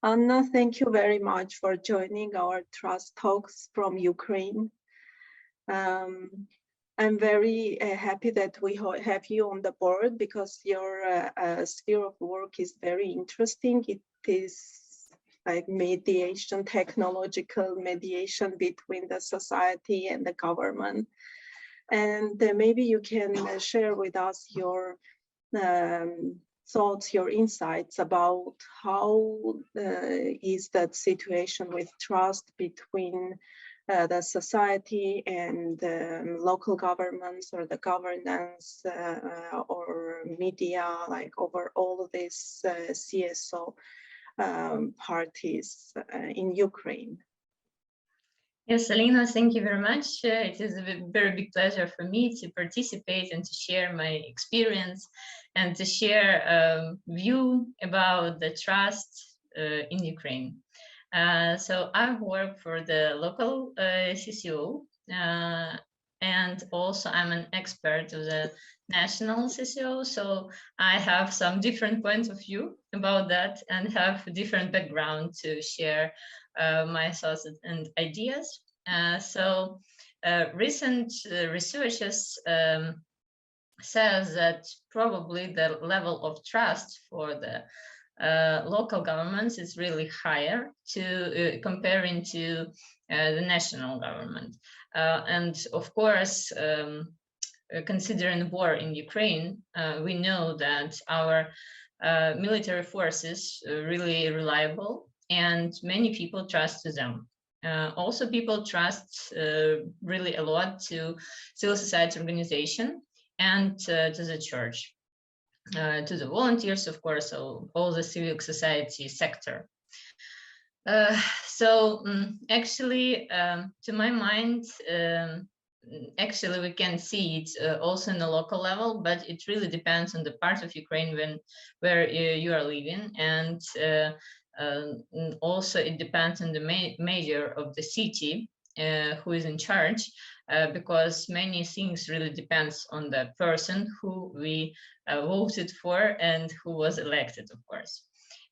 Anna, thank you very much for joining our Trust Talks from Ukraine. I'm very happy that we have you on the board because your sphere of work is very interesting. It is like mediation, technological mediation between the society and the government. And maybe you can share with us your thoughts, your insights about how is that situation with trust between the society and local governments or the governance or media, like over all of these CSO parties in Ukraine. Yes, Alina, thank you very much. It is a very big pleasure for me to participate and to share my experience and to share a view about the trust in Ukraine. So I've worked for the local CCO, and also I'm an expert of the national CCO. So I have some different points of view about that and have a different background to share my thoughts and ideas. Recent researches says that probably the level of trust for the local governments is really higher to comparing to the national government. And of course, considering the war in Ukraine, we know that our military forces are really reliable and many people trust to them. Also, people trust really a lot to civil society organization and to the church. To the volunteers, of course, so all the civic society sector. Actually, to my mind, actually we can see it also in the local level, but it really depends on the part of Ukraine where you are living, and also it depends on the mayor of the city who is in charge, because many things really depends on the person who we voted for and who was elected, of course.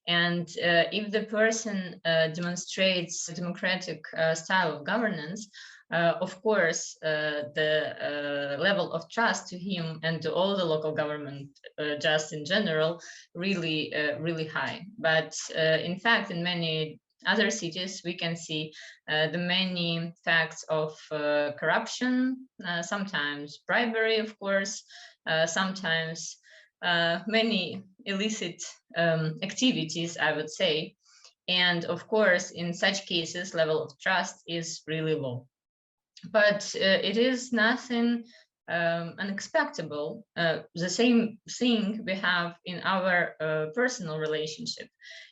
And if the person demonstrates a democratic style of governance, of course, the level of trust to him and to all the local government, just in general, really, really high. But in fact, in many other cities, we can see the many facts of corruption, sometimes bribery, of course, sometimes many illicit activities, I would say. And of course, in such cases, level of trust is really low. But it is nothing unexpectable. The same thing we have in our personal relationship.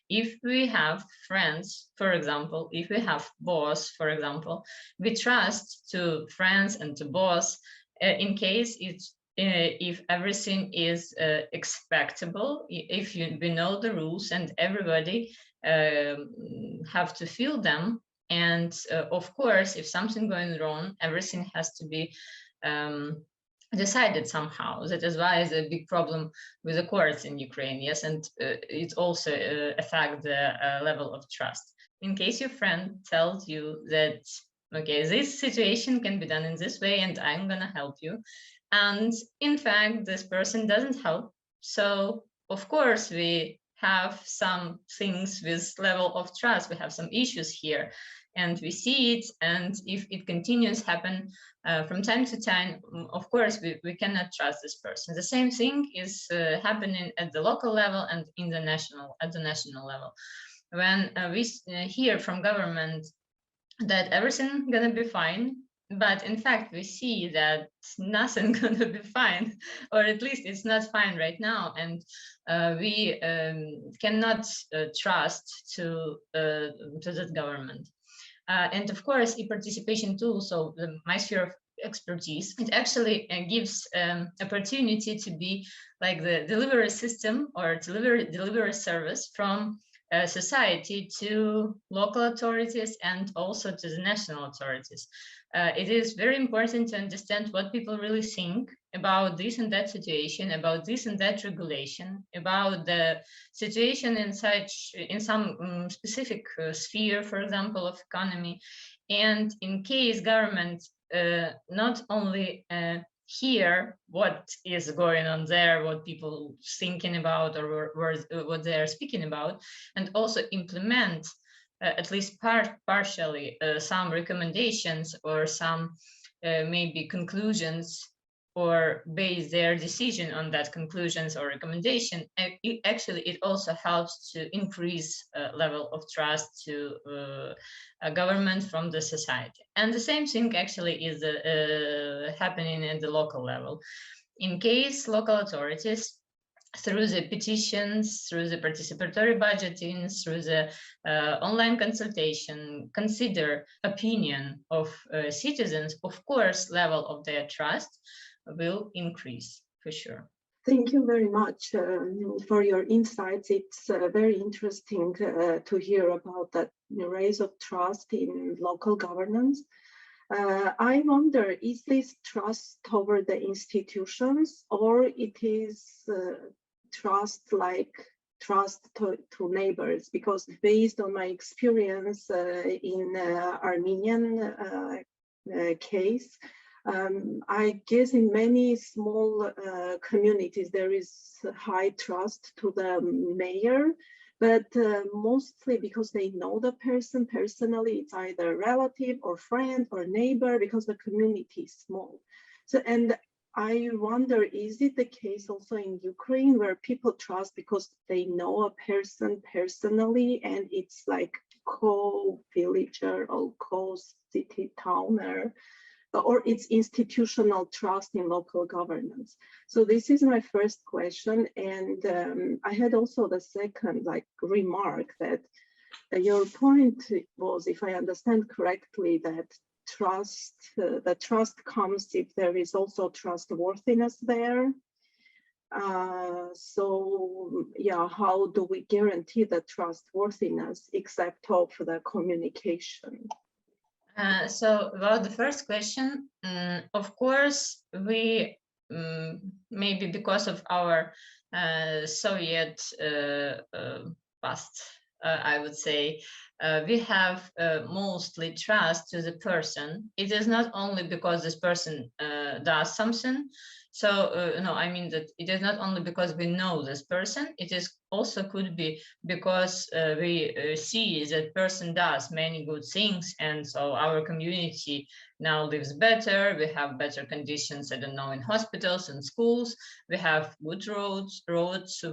If we have friends, for example, if we have boss, for example, we trust to friends and to boss in case if everything is expectable, if we know the rules and everybody have to feel them. And of course, if something going wrong, everything has to be decided somehow. That is why it's a big problem with the courts in Ukraine, yes, and it also affects the level of trust. In case your friend tells you that, okay, this situation can be done in this way and I'm gonna help you, and in fact, this person doesn't help, so of course we have some things with level of trust, we have some issues here, and we see it, and if it continues happen from time to time, of course we cannot trust this person. The same thing is happening at the local level and in the national level. When we hear from government that everything gonna be fine, but in fact we see that nothing gonna be fine, or at least it's not fine right now, and we cannot trust to that government. And of course, e-participation tool, so my sphere of expertise, it actually gives opportunity to be like the delivery system or delivery service from society to local authorities and also to the national authorities. It is very important to understand what people really think about this and that situation, about this and that regulation, about the situation in some specific sphere, for example, of economy. And in case government not only hear what is going on there, what people thinking about, or what they are speaking about, and also implement at least partially some recommendations or some maybe conclusions, or base their decision on that conclusions or recommendation, it also helps to increase level of trust to a government from the society. And the same thing actually is happening at the local level. In case local authorities, through the petitions, through the participatory budgeting, through the online consultation, consider opinion of citizens, of course, level of their trust will increase for sure. Thank you very much for your insights. It's very interesting to hear about that rise of trust in local governance. I wonder, is this trust over the institutions, or it is trust like trust to neighbors? Because based on my experience in Armenian case, I guess in many small communities there is high trust to the mayor, but mostly because they know the person personally. It's either relative or friend or neighbor, because the community is small. So, and I wonder, is it the case also in Ukraine, where people trust because they know a person personally, and it's like co-villager or co-city towner, or it's institutional trust in local governance? So this is my first question. And I had also the second remark that your point was, if I understand correctly, that the trust comes if there is also trustworthiness there. So yeah, how do we guarantee the trustworthiness except of the communication? So about the first question, of course, we maybe because of our Soviet past, I would say, we have mostly trust to the person. It is not only because this person does something. So no, I mean that it is not only because we know this person. It is also could be because we see that person does many good things, and so our community now lives better. We have better conditions, I don't know, in hospitals and schools. We have good roads,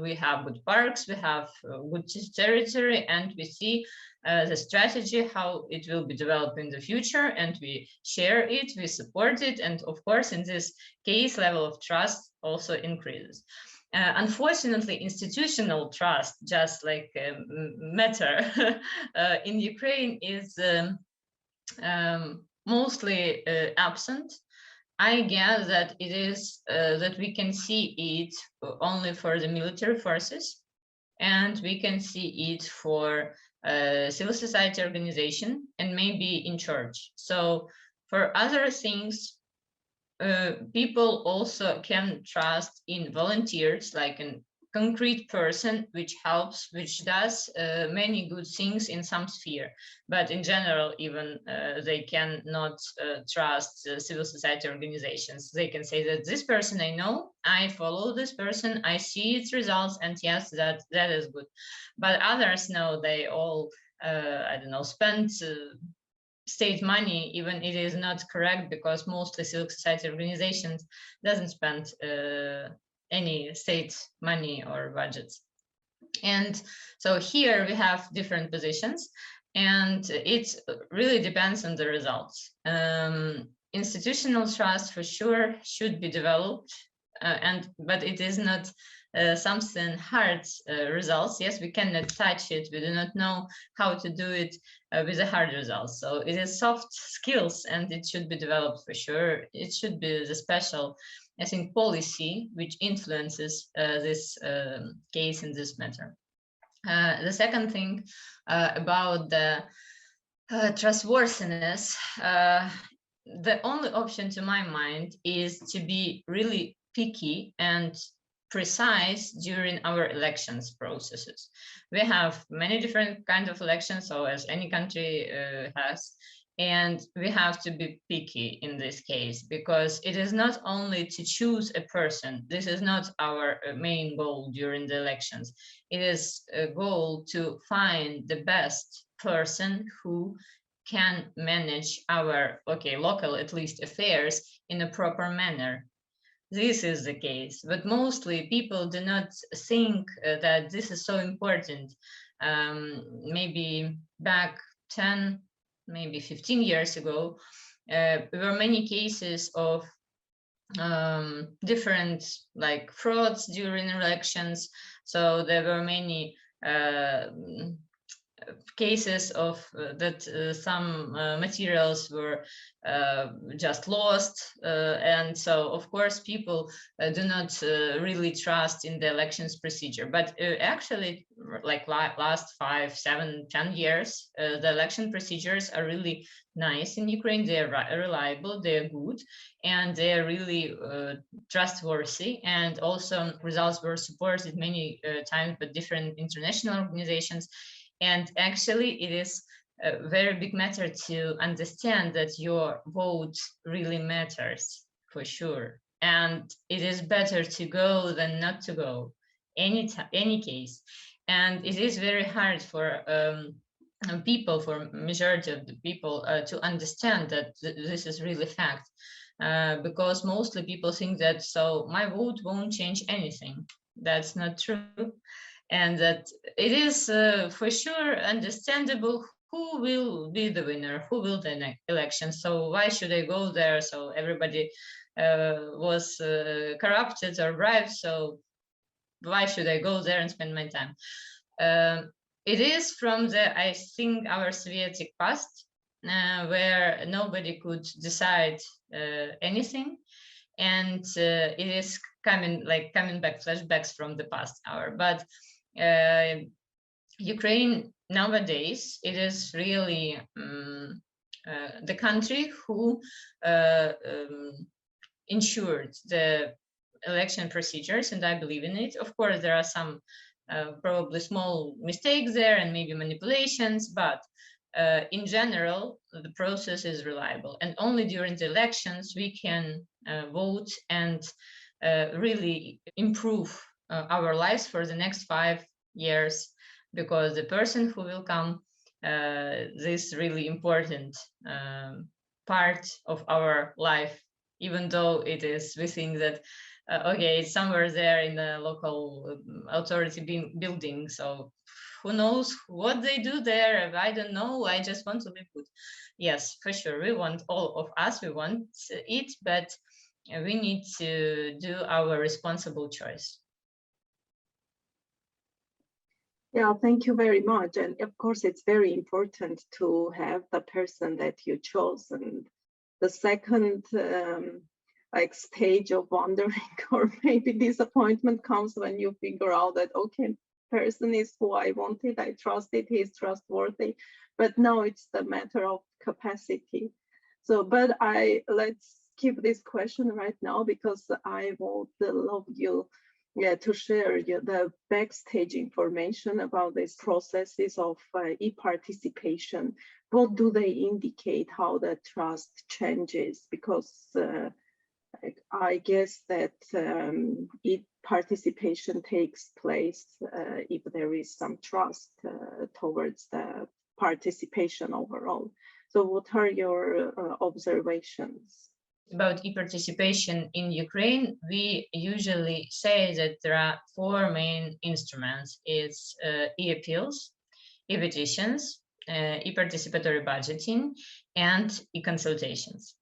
we have good parks, we have good territory, and we see the strategy, how it will be developed in the future, and we share it, we support it, and of course, in this case, level of trust also increases. Unfortunately, institutional trust, just like matter in Ukraine, is mostly absent. I guess that it is that we can see it only for the military forces, and we can see it for civil society organization, and maybe in church. So for other things, people also can trust in volunteers, like a concrete person which helps, which does many good things in some sphere. But in general, even they cannot trust civil society organizations. They can say that this person I know, I follow this person, I see its results, and yes, that is good. But others know, they all I don't know, spend state money, even it is not correct, because mostly civil society organizations doesn't spend any state money or budgets. And so here we have different positions, and it really depends on the results. Institutional trust for sure should be developed, but it is not something hard results. Yes, we cannot touch it. We do not know how to do it with the hard results. So it is soft skills, and it should be developed for sure. It should be the special, I think, policy which influences this case in this matter. The second thing about the trustworthiness, the only option to my mind is to be really picky and precise during our elections processes. We have many different kinds of elections, so as any country has, and we have to be picky in this case, because it is not only to choose a person. This is not our main goal during the elections. It is a goal to find the best person who can manage our local, at least, affairs in a proper manner. This is the case, but mostly people do not think that this is so important. Maybe back 10, maybe 15 years ago, there were many cases of different like frauds during elections. So there were many cases of that some materials were just lost, and so of course people do not really trust in the elections procedure. But actually, like last 5, 7, 10 years, the election procedures are really nice in Ukraine. They're reliable, they're good, and they're really trustworthy, and also results were supported many times by different international organizations. And actually, it is a very big matter to understand that your vote really matters, for sure. And it is better to go than not to go, any case. And it is very hard for people, for majority of the people, to understand that this is really fact. Because mostly people think that, so my vote won't change anything. That's not true. And that it is for sure understandable who will be the winner, who will the election. So why should I go there? So everybody was corrupted or bribed. So why should I go there and spend my time? It is from the, I think, our Soviet past, where nobody could decide anything, and it is coming back, flashbacks from the past hour. But Ukraine nowadays, it is really the country who ensured the election procedures, and I believe in it. Of course, there are some probably small mistakes there and maybe manipulations, but in general, the process is reliable. And only during the elections we can vote and really improve our lives for the next 5 years, because the person who will come, this really important part of our life, even though it is, we think that okay, it's somewhere there in the local authority building, so who knows what they do there. I don't know, I just want to live good. Yes, for sure, we want, all of us, we want it, but we need to do our responsible choice. Yeah, thank you very much. And of course, it's very important to have the person that you chose. And the second like stage of wondering or maybe disappointment comes when you figure out that, okay, person is who I wanted, I trusted, he's trustworthy, but now it's the matter of capacity. So, but let's keep this question right now, because I would love you to share the backstage information about these processes of e-participation. What do they indicate, how the trust changes? Because I guess that participation takes place if there is some trust towards the participation overall. So what are your observations? About e-participation in Ukraine, we usually say that there are 4 main instruments. It's e-appeals, e-petitions, e-participatory budgeting, and e-consultations.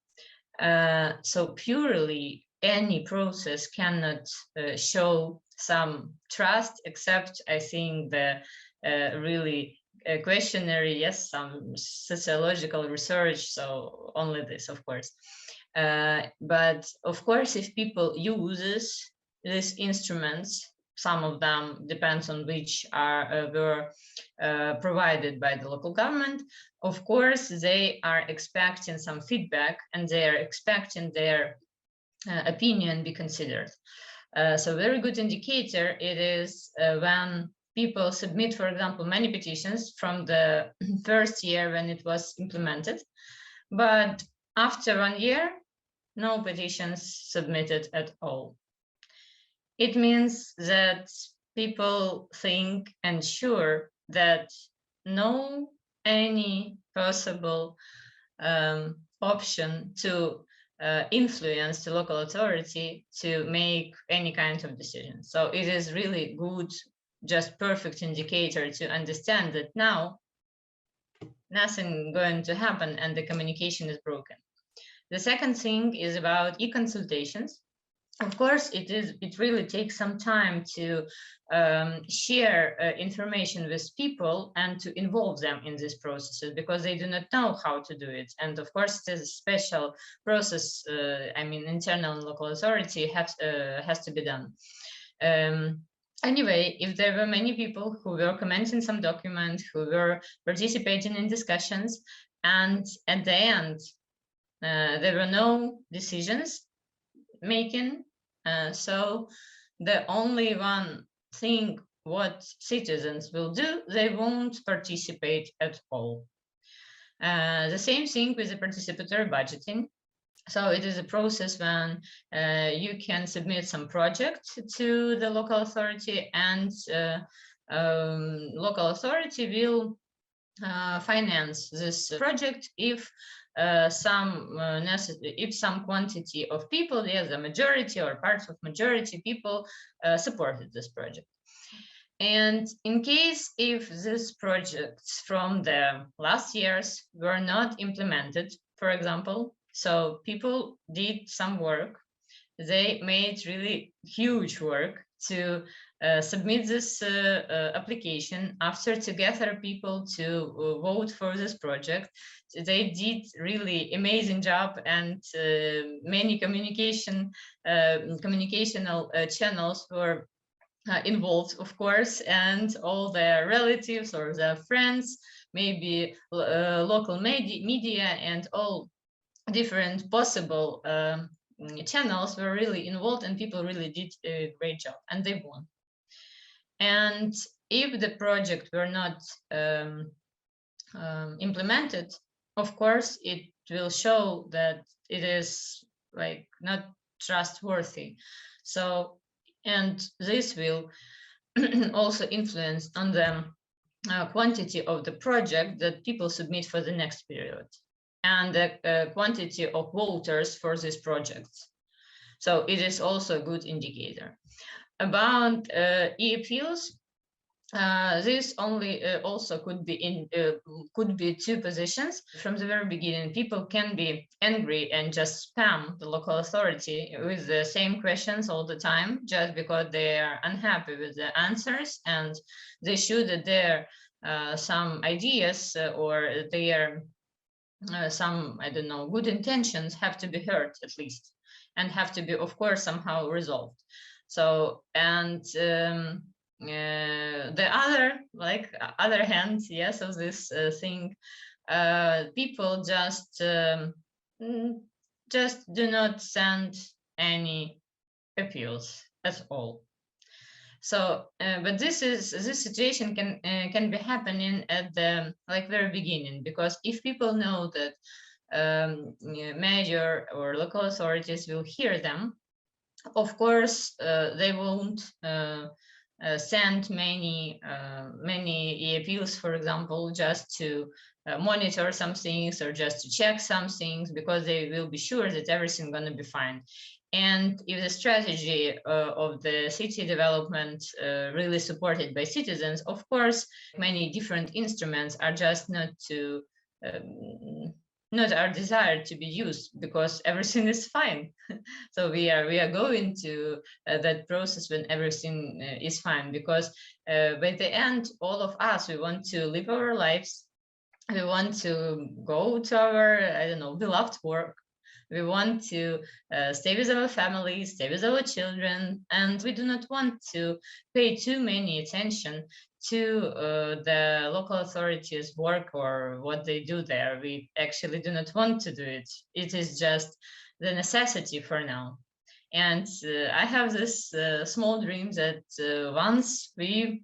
So purely any process cannot show some trust, except, I think, the really questionnaire, yes, some sociological research, so only this, of course. But of course, if people use these instruments, some of them depends on which were provided by the local government. Of course, they are expecting some feedback and they are expecting their opinion be considered. So very good indicator it is when people submit, for example, many petitions from the first year when it was implemented, but after 1 year, no petitions submitted at all. It means that people think and sure that no any possible option to influence the local authority to make any kind of decision. So it is really good, just perfect indicator to understand that now nothing going to happen and the communication is broken. The second thing is about e-consultations. Of course, it really takes some time to share information with people and to involve them in these processes because they do not know how to do it. And of course, there's a special process, I mean, internal and local authority has to be done. Anyway, if there were many people who were commenting some document, who were participating in discussions, and at the end, there were no decisions making. So the only one thing what citizens will do, they won't participate at all. The same thing with the participatory budgeting. So it is a process when you can submit some project to the local authority and local authority will finance this project if some quantity of people, yes, the majority or parts of majority people supported this project. And in case if these projects from the last years were not implemented, for example, so people did some work, they made really huge work to submit this application after to gather people to vote for this project. They did really amazing job and many communicational channels were involved, of course, and all their relatives or their friends, maybe local media and all different possible channels were really involved and people really did a great job and they won. And if the project were not implemented, of course, it will show that it is like not trustworthy. So, and this will also influence on the quantity of the project that people submit for the next period and the quantity of voters for these projects. So it is also a good indicator. About e-appeals, this only also could be two positions. From the very beginning, people can be angry and just spam the local authority with the same questions all the time, just because they are unhappy with the answers and they should that their some ideas or their some, I don't know, good intentions have to be heard at least and have to be, of course, somehow resolved. So, and the other hand, yes, of this thing, people just do not send any appeals at all. So, but this situation can be happening at the very beginning, because if people know that major or local authorities will hear them, of course they won't send many e-appeals, for example, just to monitor some things or just to check some things, because they will be sure that everything's going to be fine. And if the strategy of the city development really supported by citizens, of course, many different instruments are just not our desire to be used, because everything is fine. So we are going to that process when everything is fine, because by the end, all of us, we want to live our lives. We want to go to our, I don't know, beloved work. We want to stay with our families, stay with our children, and we do not want to pay too many attention to the local authorities' work or what they do there. We actually do not want to do it. It is just the necessity for now. And I have this small dream that once we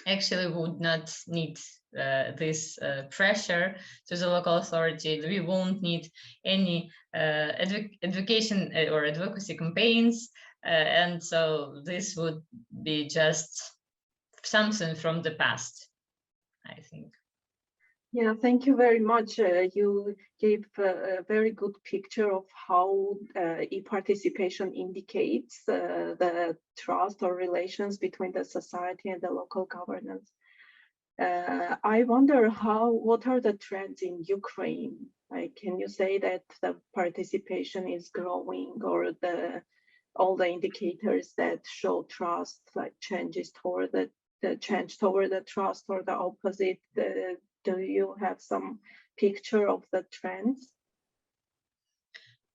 actually would not need this pressure to the local authority. We won't need any education or advocacy campaigns. And so this would be just something from the past, I think. Yeah, thank you very much. You gave a very good picture of how e-participation indicates the trust or relations between the society and the local governance. I wonder what are the trends in Ukraine? Like, can you say that the participation is growing, or all the indicators that show trust, like changes toward the change toward the trust or the opposite? Do you have some picture of the trends?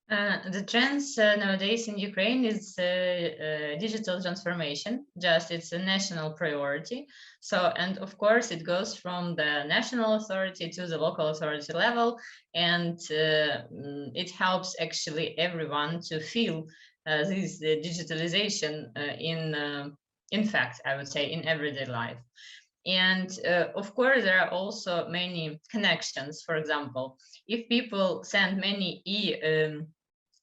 The trends nowadays in Ukraine is digital transformation. Just it's a national priority. So, and of course, it goes from the national authority to the local authority level, and it helps actually everyone to feel this digitalization in fact, I would say, in everyday life. And of course, there are also many connections. For example, if people send many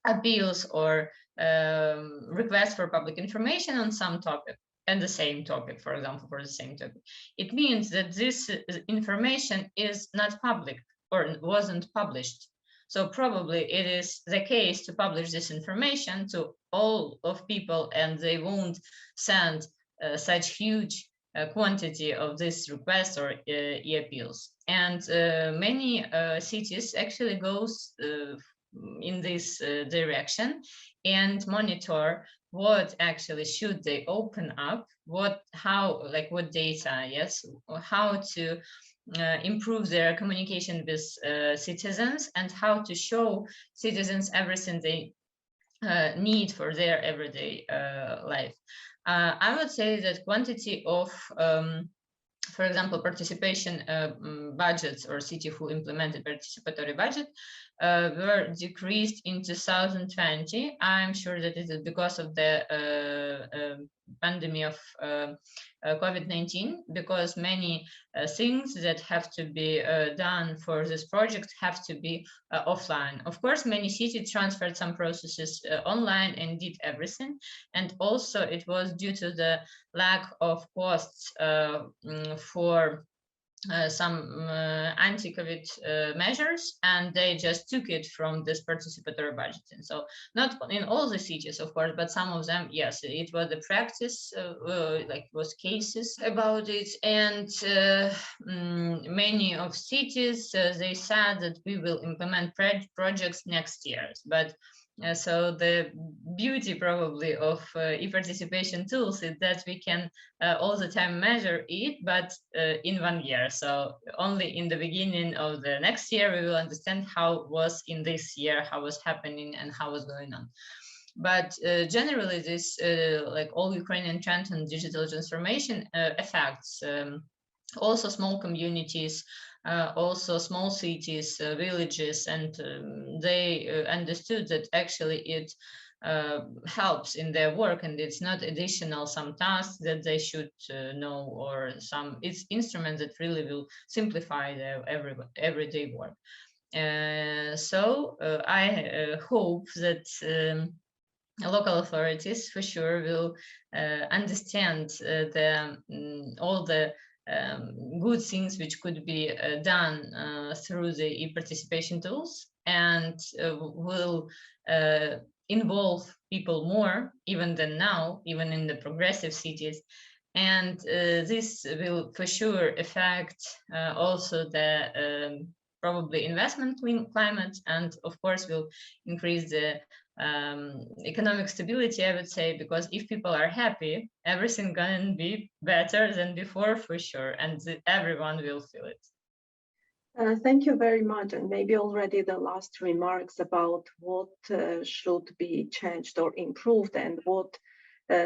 appeals or requests for public information on some topic and the same topic, for example, for the same topic, it means that this information is not public or wasn't published. So probably it is the case to publish this information to all of people, and they won't send such huge quantity of this requests or e-appeals. And many cities actually goes in this direction and monitor what actually should they open up, what data, yes, how to improve their communication with citizens, and how to show citizens everything they need for their everyday life. I would say that quantity of for example, participation budgets or city who implemented participatory budget were decreased in 2020. I'm sure that it is because of the pandemic of COVID-19, because many things that have to be done for this project have to be offline. Of course, many cities transferred some processes online and did everything. And also it was due to the lack of costs for some anti-COVID measures, and they just took it from this participatory budgeting. So not in all the cities, of course, but some of them, yes, it was the practice, like was cases about it. And many of cities, they said that we will implement projects next year. But so the beauty probably of e-participation tools is that we can all the time measure it, but in 1 year. So only in the beginning of the next year, we will understand how was in this year, how was happening and how was going on. But generally this like all Ukrainian trend and digital transformation affects also small communities, also small cities, villages, and they understood that actually it helps in their work, and it's not additional some tasks that they should know, or some it's instruments that really will simplify their everyday work. So I hope that local authorities for sure will understand all the good things which could be done through the e-participation tools, and will involve people more even than now, even in the progressive cities. And this will for sure affect also the probably investment climate, and of course will increase the economic stability, I would say, because if people are happy, everything gonna be better than before for sure, and everyone will feel it. Thank you very much. And maybe already the last remarks about what should be changed or improved, and what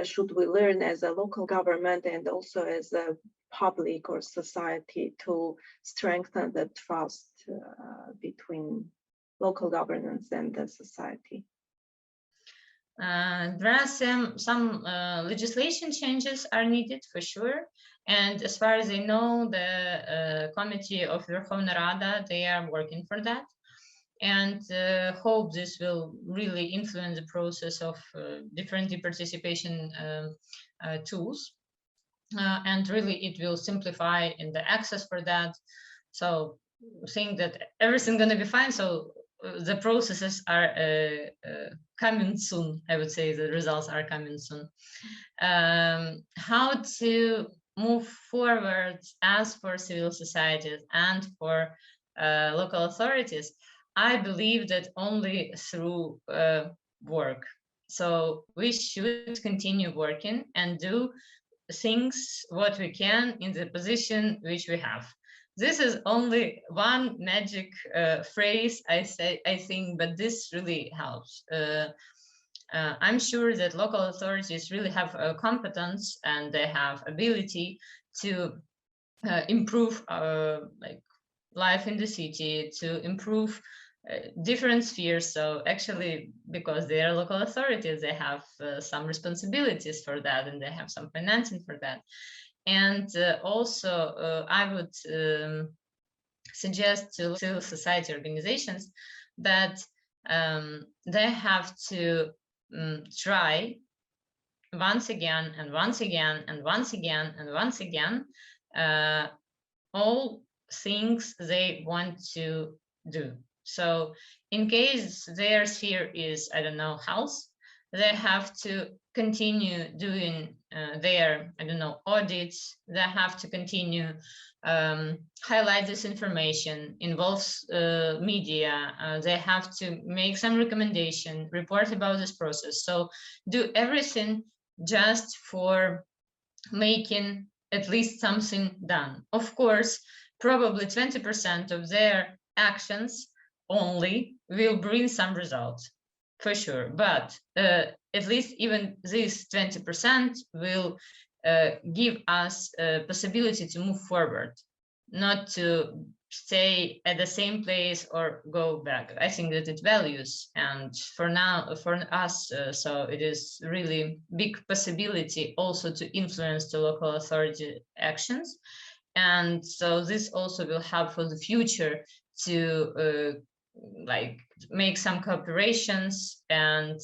should we learn as a local government and also as a public or society to strengthen the trust between local governance and the society. There are some legislation changes are needed for sure. And as far as I know, the committee of Verkhovna Rada, they are working for that. And hope this will really influence the process of different participation tools. And really it will simplify in the access for that. So think that everything's going to be fine. So the processes are coming soon. I would say the results are coming soon. How to move forward as for civil societies and for local authorities? I believe that only through work. So we should continue working and do things what we can in the position which we have. This is only one magic phrase I think, but this really helps. I'm sure that local authorities really have competence and they have ability to improve like life in the city, to improve different spheres. So actually, because they are local authorities, they have some responsibilities for that, and they have some financing for that. And also, I would suggest to civil society organizations that they have to try once again and once again and once again and once again all things they want to do. So in case their sphere is, I don't know, health, they have to continue doing their, I don't know, audits. They have to continue highlight this information, involves media. They have to make some recommendation, report about this process. So do everything just for making at least something done. Of course, probably 20% of their actions only will bring some results, for sure. But at least even this 20% will give us a possibility to move forward, not to stay at the same place or go back. I think that it values, and for now, for us, so it is really big possibility also to influence the local authority actions. And so this also will help for the future to like make some cooperations and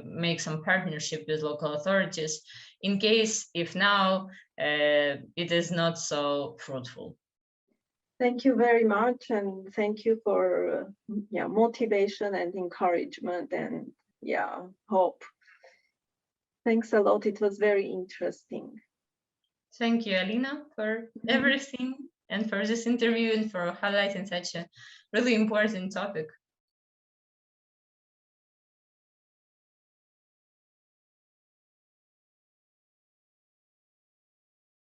make some partnership with local authorities in case if now it is not so fruitful. Thank you very much, and thank you for motivation and encouragement and hope. Thanks a lot. It was very interesting. Thank you, Alina, for everything and for this interview and for highlighting such a really important topic.